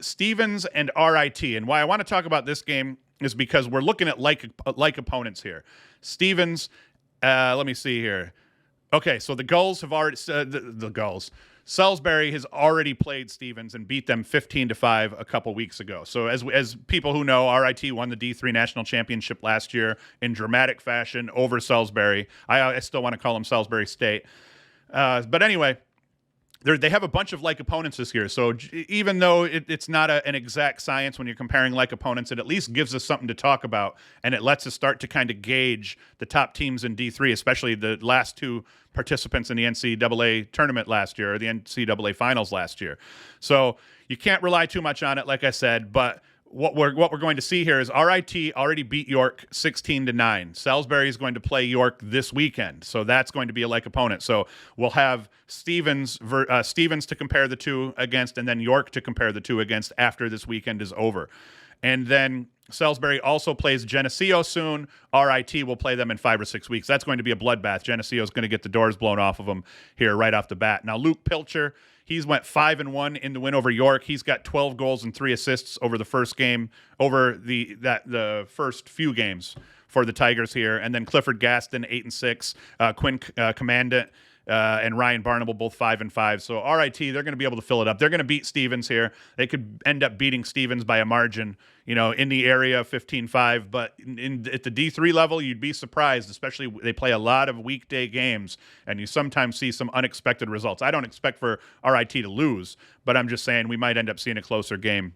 Stevens and RIT. And why I want to talk about this game is because we're looking at like opponents here. Stevens, let me see here. Okay, so the Gulls have already the Gulls. Salisbury has already played Stevens and beat them 15-5 a couple weeks ago. So as people who know, RIT won the D3 National Championship last year in dramatic fashion over Salisbury. I still want to call them Salisbury State. But anyway, they have a bunch of like opponents this year. So even though it's not an exact science when you're comparing like opponents, it at least gives us something to talk about, and it lets us start to kind of gauge the top teams in D3, especially the last two participants in the NCAA tournament last year, or the NCAA finals last year. So you can't rely too much on it, like I said, but what we're going to see here is RIT already beat York 16-9. Salisbury is going to play York this weekend, so that's going to be a like opponent. So we'll have Stevens to compare the two against, and then York to compare the two against after this weekend is over. And then Salisbury also plays Geneseo soon. RIT will play them in 5 or 6 weeks. That's going to be a bloodbath. Geneseo is going to get the doors blown off of them here right off the bat. Now, Luke Pilcher, he's went 5-1 in the win over York. He's got 12 goals and 3 assists over the first game, over the first few games for the Tigers here. And then Clifford Gaston, 8-6. Quinn Commandant and Ryan Barnable, both 5-5. So RIT, they're going to be able to fill it up. They're going to beat Stevens here. They could end up beating Stevens by a margin, in the area of 15-5. But at the D3 level, you'd be surprised, especially they play a lot of weekday games, and you sometimes see some unexpected results. I don't expect for RIT to lose, but I'm just saying we might end up seeing a closer game